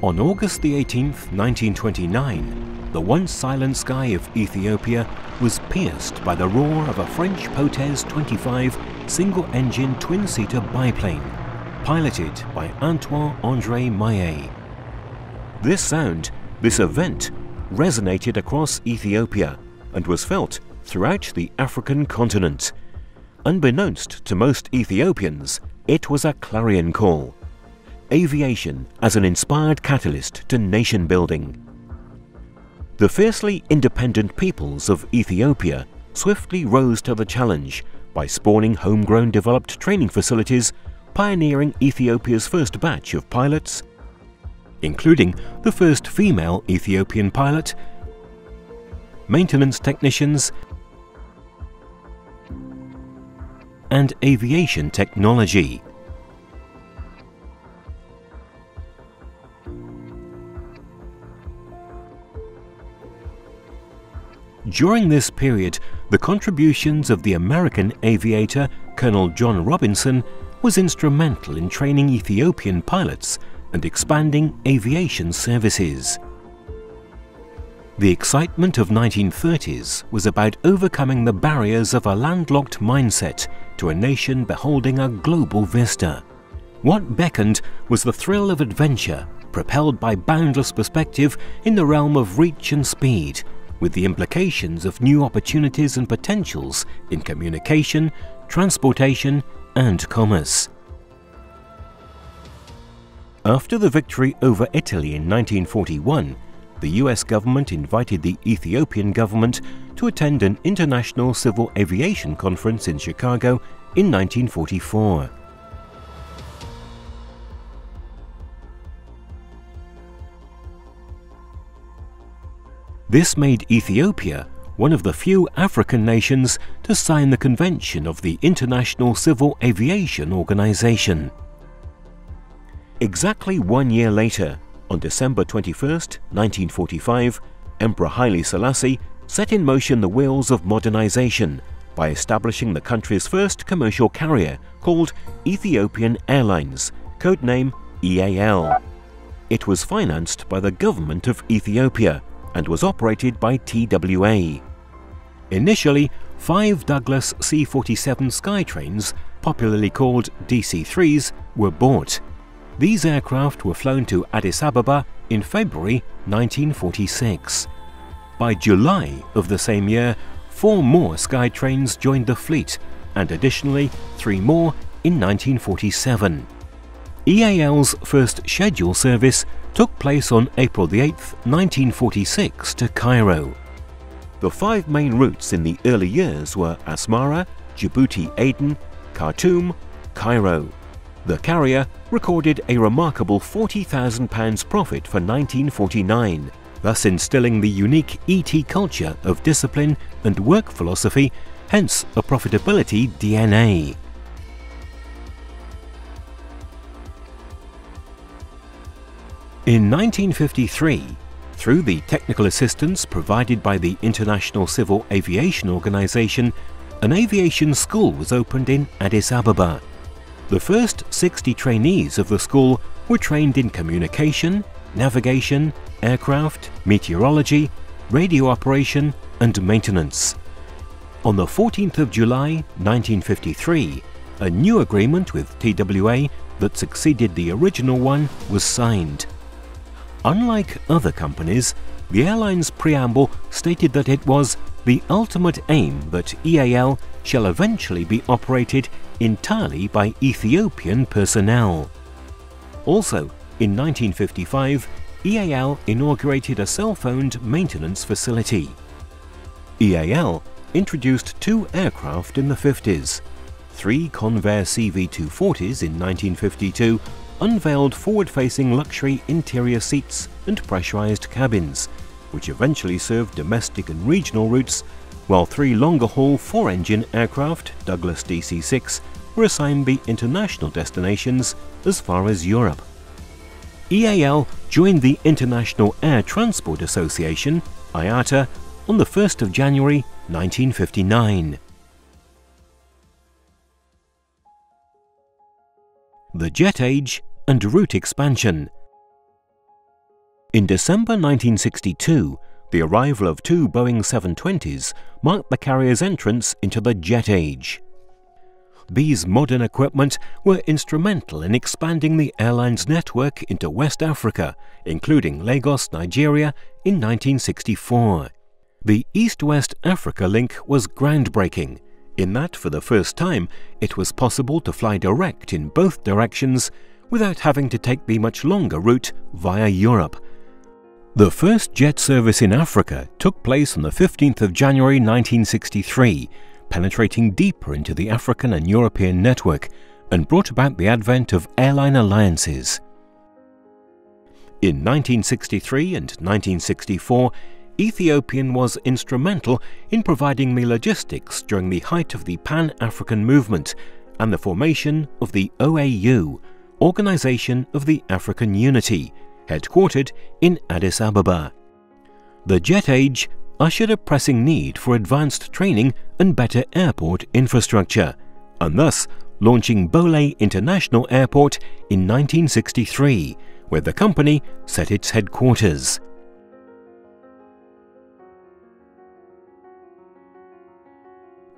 On August the 18th, 1929, the once silent sky of Ethiopia was pierced by the roar of a French Potez 25 single-engine twin-seater biplane, piloted by Antoine-André Maillet. This sound, this event, resonated across Ethiopia and was felt throughout the African continent. Unbeknownst to most Ethiopians, it was a clarion call. Aviation as an inspired catalyst to nation building. The fiercely independent peoples of Ethiopia swiftly rose to the challenge by spawning homegrown developed training facilities, pioneering Ethiopia's first batch of pilots, including the first female Ethiopian pilot, maintenance technicians, and aviation technology. During this period, the contributions of the American aviator Colonel John Robinson was instrumental in training Ethiopian pilots and expanding aviation services. The excitement of 1930s was about overcoming the barriers of a landlocked mindset to a nation beholding a global vista. What beckoned was the thrill of adventure, propelled by boundless perspective in the realm of reach and speed, with the implications of new opportunities and potentials in communication, transportation, and commerce. After the victory over Italy in 1941, the US government invited the Ethiopian government to attend an international civil aviation conference in Chicago in 1944. This made Ethiopia one of the few African nations to sign the convention of the International Civil Aviation Organization. Exactly 1 year later, on December 21, 1945, Emperor Haile Selassie set in motion the wheels of modernization by establishing the country's first commercial carrier called Ethiopian Airlines, codename EAL. It was financed by the government of Ethiopia and was operated by TWA. Initially, 5 Douglas C-47 Skytrains, popularly called DC-3s, were bought. These aircraft were flown to Addis Ababa in February 1946. By July of the same year, 4 more Skytrains joined the fleet, and additionally 3 more in 1947. EAL's first scheduled service took place on April 8, 1946 to Cairo. The 5 main routes in the early years were Asmara, Djibouti-Aden, Khartoum, Cairo. The carrier recorded a remarkable £40,000 profit for 1949, thus instilling the unique ET culture of discipline and work philosophy, hence a profitability DNA. In 1953, through the technical assistance provided by the International Civil Aviation Organization, an aviation school was opened in Addis Ababa. The first 60 trainees of the school were trained in communication, navigation, aircraft, meteorology, radio operation, and maintenance. On the 14th of July 1953, a new agreement with TWA that succeeded the original one was signed. Unlike other companies, the airline's preamble stated that it was the ultimate aim that EAL shall eventually be operated entirely by Ethiopian personnel. Also, in 1955, EAL inaugurated a self-owned maintenance facility. EAL introduced 2 aircraft in the 50s. 3 Convair CV-240s in 1952 unveiled forward-facing luxury interior seats and pressurized cabins, which eventually served domestic and regional routes, while 3 longer-haul 4-engine aircraft, Douglas DC-6, were assigned the international destinations as far as Europe. EAL joined the International Air Transport Association, IATA, on the 1st of January 1959. The jet age and route expansion. In December 1962, the arrival of two Boeing 720s marked the carrier's entrance into the jet age. These modern equipment were instrumental in expanding the airline's network into West Africa, including Lagos, Nigeria, in 1964. The East-West Africa link was groundbreaking, in that for the first time it was possible to fly direct in both directions without having to take the much longer route via Europe. The first jet service in Africa took place on the 15th of January 1963, penetrating deeper into the African and European network, and brought about the advent of airline alliances. In 1963 and 1964, Ethiopian was instrumental in providing the logistics during the height of the Pan-African movement and the formation of the OAU, Organization of the African Unity, headquartered in Addis Ababa. The jet age ushered a pressing need for advanced training and better airport infrastructure, and thus launching Bole International Airport in 1963, where the company set its headquarters.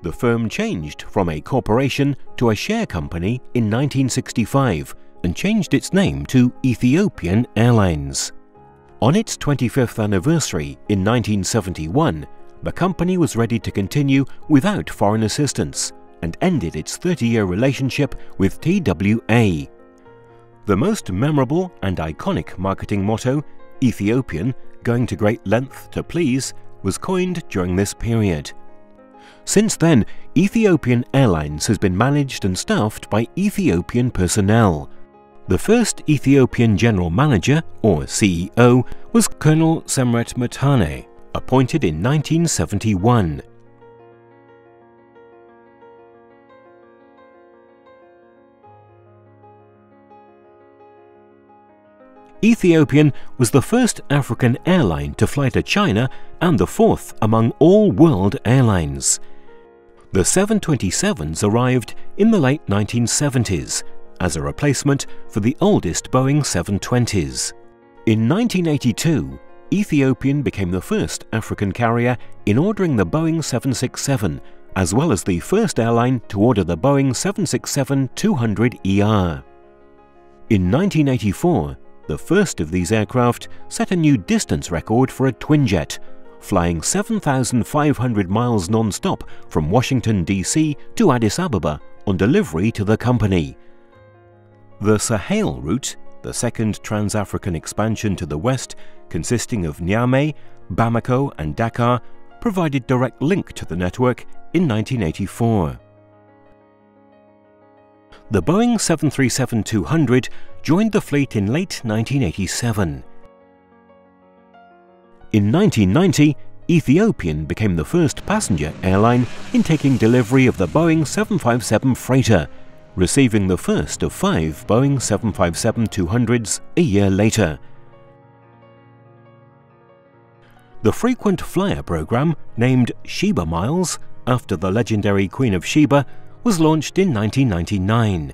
The firm changed from a corporation to a share company in 1965 and changed its name to Ethiopian Airlines. On its 25th anniversary in 1971, the company was ready to continue without foreign assistance and ended its 30-year relationship with TWA. The most memorable and iconic marketing motto, Ethiopian, going to great length to please, was coined during this period. Since then, Ethiopian Airlines has been managed and staffed by Ethiopian personnel. The first Ethiopian General Manager, or CEO, was Colonel Semret Matane, appointed in 1971. Ethiopian was the first African airline to fly to China and the fourth among all world airlines. The 727s arrived in the late 1970s as a replacement for the oldest Boeing 720s. In 1982, Ethiopian became the first African carrier in ordering the Boeing 767, as well as the first airline to order the Boeing 767-200ER. In 1984, the first of these aircraft set a new distance record for a twinjet, flying 7,500 miles non-stop from Washington, D.C. to Addis Ababa on delivery to the company. The Sahel route, the second trans-African expansion to the west, consisting of Niamey, Bamako and Dakar, provided direct link to the network in 1984. The Boeing 737-200 joined the fleet in late 1987. In 1990, Ethiopian became the first passenger airline in taking delivery of the Boeing 757 freighter, receiving the first of 5 Boeing 757-200s a year later. The frequent flyer program, named Sheba Miles, after the legendary Queen of Sheba, was launched in 1999.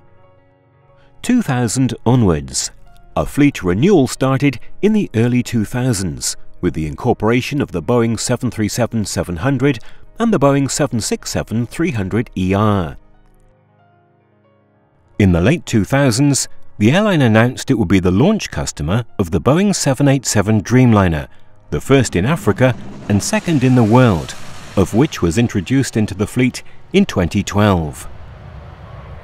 2000 onwards, a fleet renewal started in the early 2000s, with the incorporation of the Boeing 737-700 and the Boeing 767-300ER. In the late 2000s, the airline announced it would be the launch customer of the Boeing 787 Dreamliner, the first in Africa and second in the world, of which was introduced into the fleet in 2012.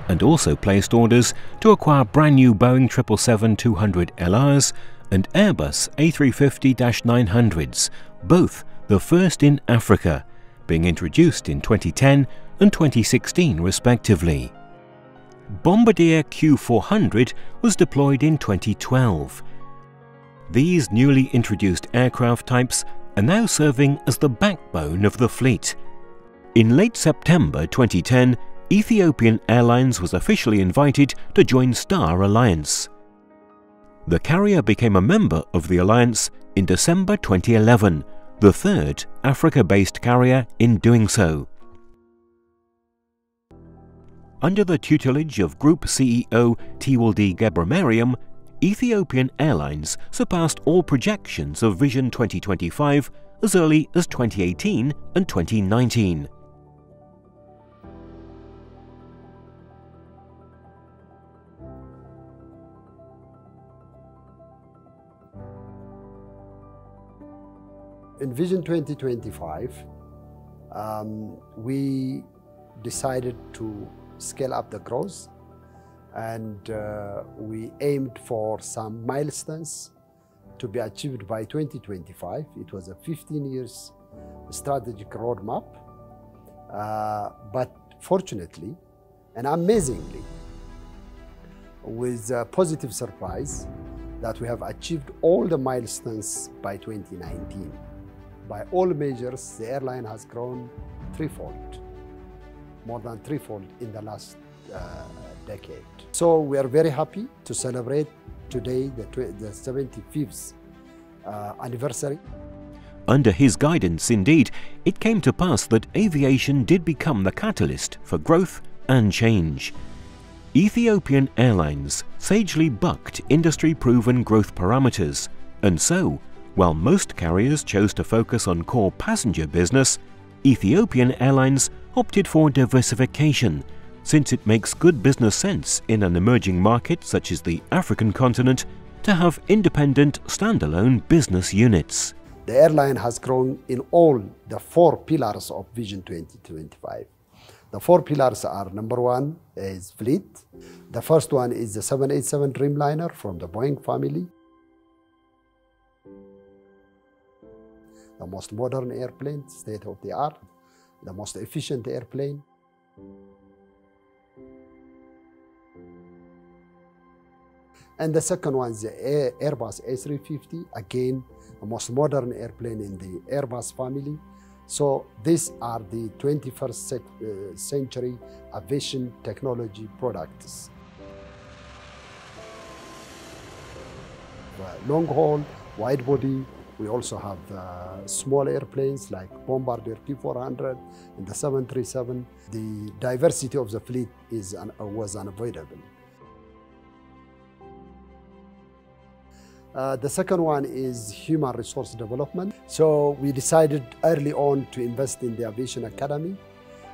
And also placed orders to acquire brand new Boeing 777-200LRs and Airbus A350-900s, both the first in Africa, being introduced in 2010 and 2016 respectively. Bombardier Q400 was deployed in 2012. These newly introduced aircraft types are now serving as the backbone of the fleet. In late September 2010, Ethiopian Airlines was officially invited to join Star Alliance. The carrier became a member of the alliance in December 2011, the third Africa-based carrier in doing so. Under the tutelage of Group CEO Tewolde Gebremariam, Ethiopian Airlines surpassed all projections of Vision 2025 as early as 2018 and 2019. In Vision 2025, we decided to scale up the growth, and we aimed for some milestones to be achieved by 2025. It was a 15 years strategic roadmap, but fortunately and amazingly, with a positive surprise that we have achieved all the milestones by 2019. By all measures, the airline has grown threefold, more than threefold in the last decade. So we are very happy to celebrate today the 75th anniversary. Under his guidance, indeed, it came to pass that aviation did become the catalyst for growth and change. Ethiopian Airlines sagely bucked industry-proven growth parameters, and so, while most carriers chose to focus on core passenger business, Ethiopian Airlines opted for diversification, since it makes good business sense in an emerging market such as the African continent to have independent, standalone business units. The airline has grown in all the four pillars of Vision 2025. The four pillars are: number one is fleet. The first one is the 787 Dreamliner from the Boeing family. The most modern airplane, state-of-the-art, the most efficient airplane. And the second one is the Airbus A350, again, the most modern airplane in the Airbus family. So these are the 21st century aviation technology products. Long haul, wide body. We also have small airplanes like Bombardier T400 and the 737. The diversity of the fleet was unavoidable. The second one is human resource development. So we decided early on to invest in the Aviation Academy.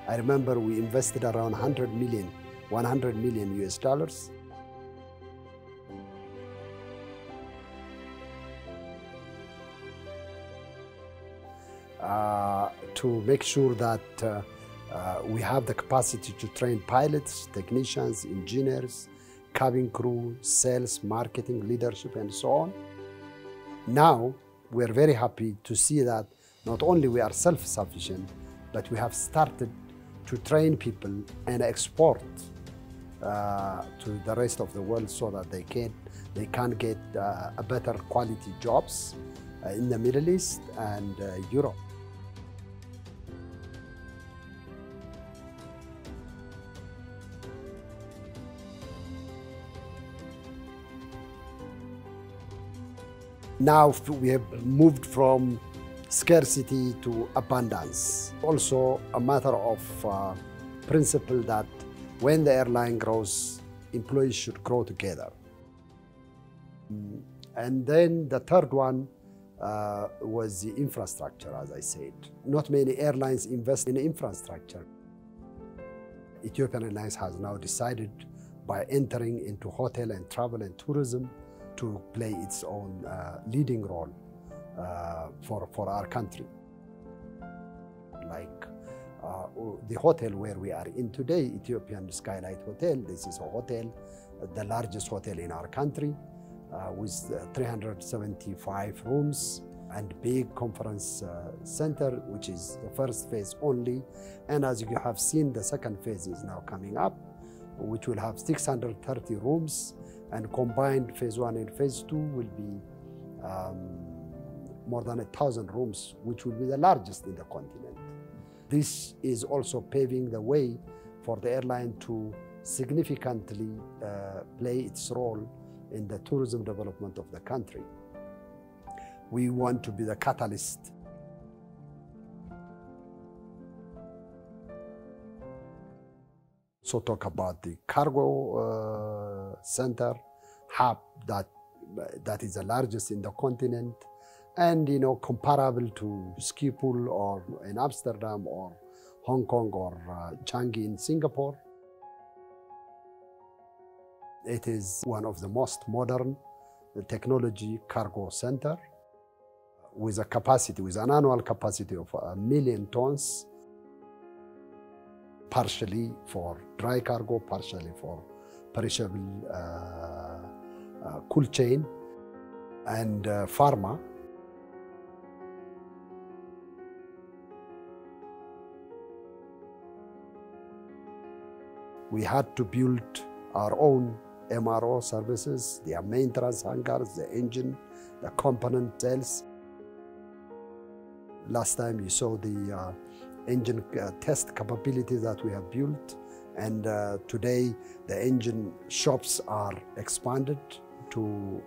I remember we invested around 100 million US dollars. To make sure that we have the capacity to train pilots, technicians, engineers, cabin crew, sales, marketing, leadership, and so on. Now, we are very happy to see that not only we are self-sufficient, but we have started to train people and export to the rest of the world so that they can get a better quality jobs in the Middle East and Europe. Now we have moved from scarcity to abundance. Also a matter of principle that when the airline grows, employees should grow together. And then the third one was the infrastructure, as I said. Not many airlines invest in infrastructure. Ethiopian Airlines has now decided, by entering into hotel and travel and tourism, to play its own leading role for our country. Like the hotel where we are in today, Ethiopian Skylight Hotel. This is a hotel, the largest hotel in our country, with 375 rooms and big conference center, which is the first phase only. And as you have seen, the second phase is now coming up, which will have 630 rooms, and combined phase one and phase two will be more than 1,000 rooms, which will be the largest in the continent. This is also paving the way for the airline to significantly play its role in the tourism development of the country. We want to be the catalyst. So talk about the cargo center, hub that is the largest in the continent, and comparable to Schiphol or in Amsterdam or Hong Kong or Changi in Singapore. It is one of the most modern technology cargo center with an annual capacity of 1 million tons, partially for dry cargo, partially for perishable cool chain and pharma. We had to build our own MRO services, their maintenance hangars, the engine, the component sales. Last time you saw the engine test capabilities that we have built, and today the engine shops are expanded to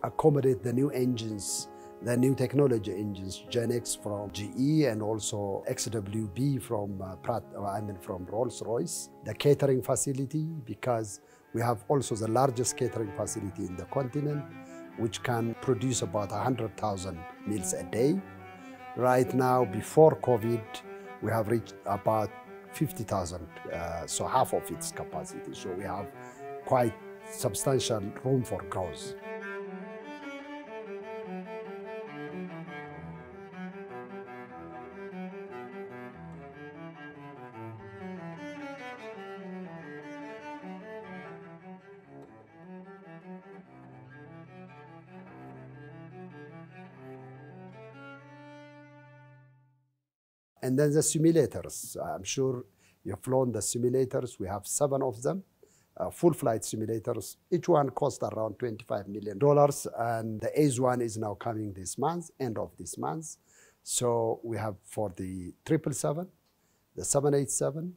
accommodate the new engines, the new technology engines, Gen X from GE and also XWB from from Rolls-Royce. The catering facility, because we have also the largest catering facility in the continent, which can produce about 100,000 meals a day. Right now, before COVID, we have reached about 50,000, so half of its capacity. So we have quite substantial room for growth. And then the simulators. I'm sure you've flown the simulators. We have 7 of them, full flight simulators. Each one cost around $25 million. And the Ace one is now coming this month, end of this month. So we have for the 777, the 787,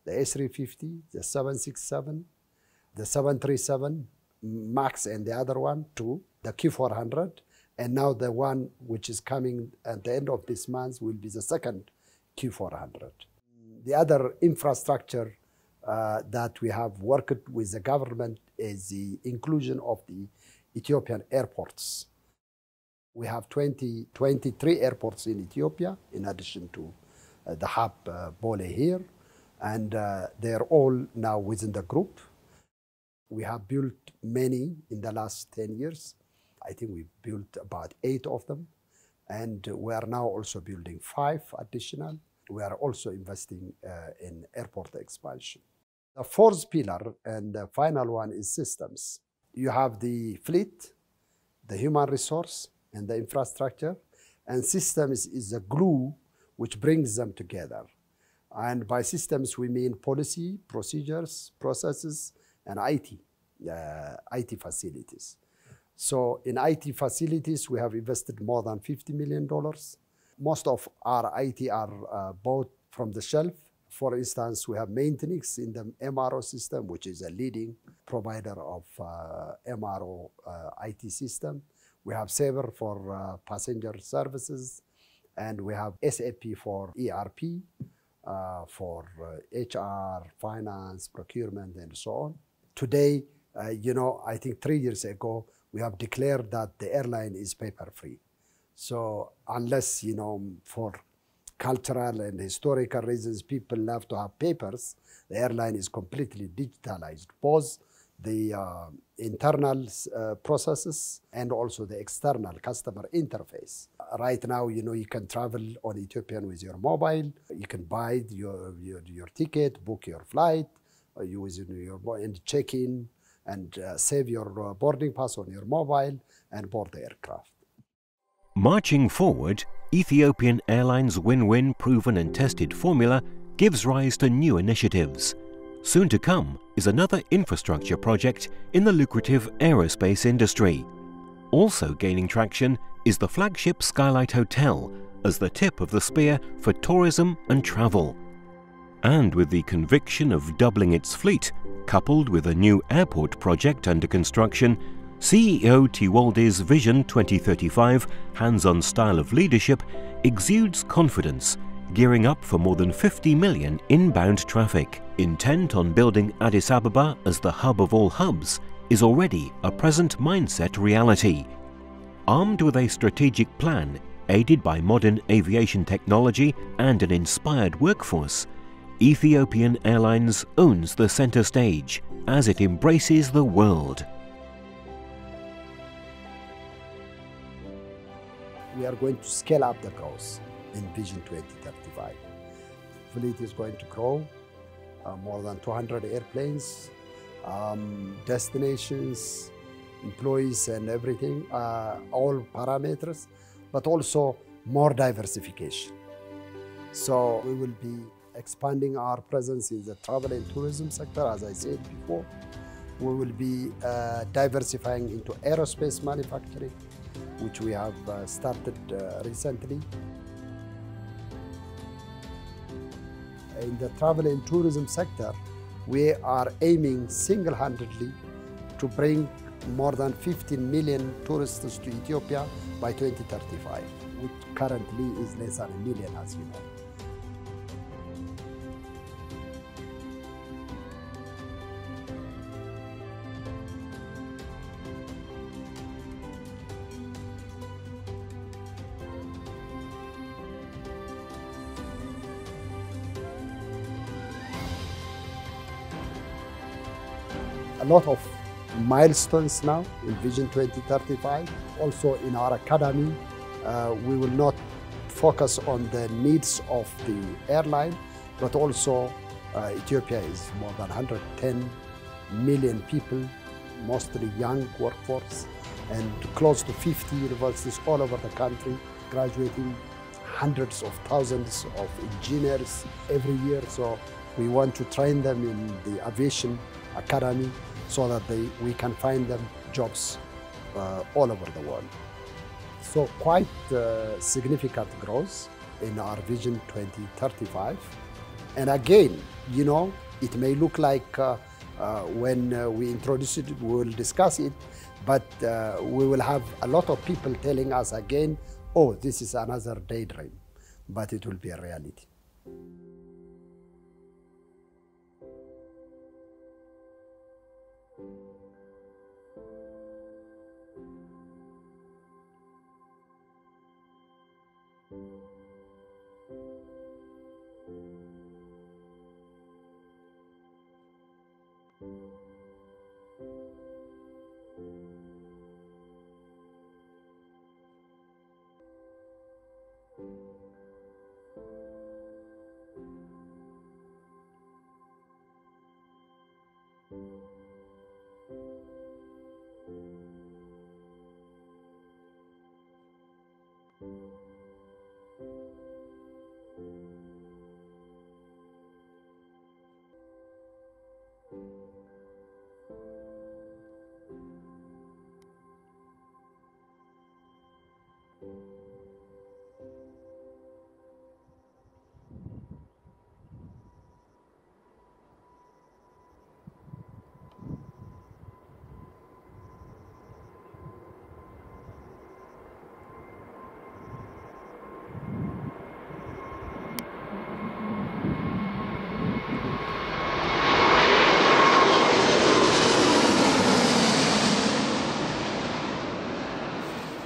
the A350, the 767, the 737 MAX, and the other one, 2, the Q400. And now the one which is coming at the end of this month will be the second Q400. The other infrastructure that we have worked with the government is the inclusion of the Ethiopian airports. We have 23 airports in Ethiopia, in addition to the hub Bole here, and they're all now within the group. We have built many in the last 10 years. I think we built about 8 of them. And we are now also building 5 additional. We are also investing in airport expansion. The 4th pillar and the final one is systems. You have the fleet, the human resource, and the infrastructure. And systems is the glue which brings them together. And by systems, we mean policy, procedures, processes, and IT facilities. So in IT facilities, we have invested more than $50 million. Most of our IT are bought from the shelf. For instance, we have maintenance in the MRO system, which is a leading provider of MRO IT system. We have Sabre for passenger services, and we have SAP for ERP, for HR, finance, procurement, and so on. Today, I think 3 years ago, we have declared that the airline is paper-free. So unless, for cultural and historical reasons, people love to have papers, the airline is completely digitalized, both the internal processes and also the external customer interface. Right now, you can travel on Ethiopian with your mobile. You can buy your ticket, book your flight, and check in, and save your boarding pass on your mobile and board the aircraft. Marching forward, Ethiopian Airlines' win-win proven and tested formula gives rise to new initiatives. Soon to come is another infrastructure project in the lucrative aerospace industry. Also gaining traction is the flagship Skylight Hotel as the tip of the spear for tourism and travel. And with the conviction of doubling its fleet, coupled with a new airport project under construction, CEO Tiwalde's Vision 2035 hands-on style of leadership exudes confidence, gearing up for more than 50 million inbound traffic. Intent on building Addis Ababa as the hub of all hubs, is already a present mindset reality. Armed with a strategic plan, aided by modern aviation technology and an inspired workforce, Ethiopian Airlines owns the center stage as it embraces the world. We are going to scale up the growth in Vision 2035. Fleet is going to grow, more than 200 airplanes, destinations, employees and everything, all parameters, but also more diversification. So we will be expanding our presence in the travel and tourism sector, as I said before. We will be diversifying into aerospace manufacturing, which we have started recently. In the travel and tourism sector, we are aiming single-handedly to bring more than 15 million tourists to Ethiopia by 2035, which currently is less than 1 million, as you know. A lot of milestones now in Vision 2035. Also in our academy, we will not focus on the needs of the airline, but also Ethiopia is more than 110 million people, mostly young workforce, and close to 50 universities all over the country, graduating hundreds of thousands of engineers every year. So we want to train them in the aviation academy so that we can find them jobs all over the world. So quite significant growth in our Vision 2035. And again, you know, it may look like when we introduce it, we will discuss it, but we will have a lot of people telling us again, oh, this is another daydream, but it will be a reality.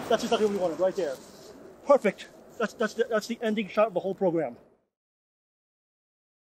That's exactly what we wanted, right there. Perfect. That's the ending shot of the whole program.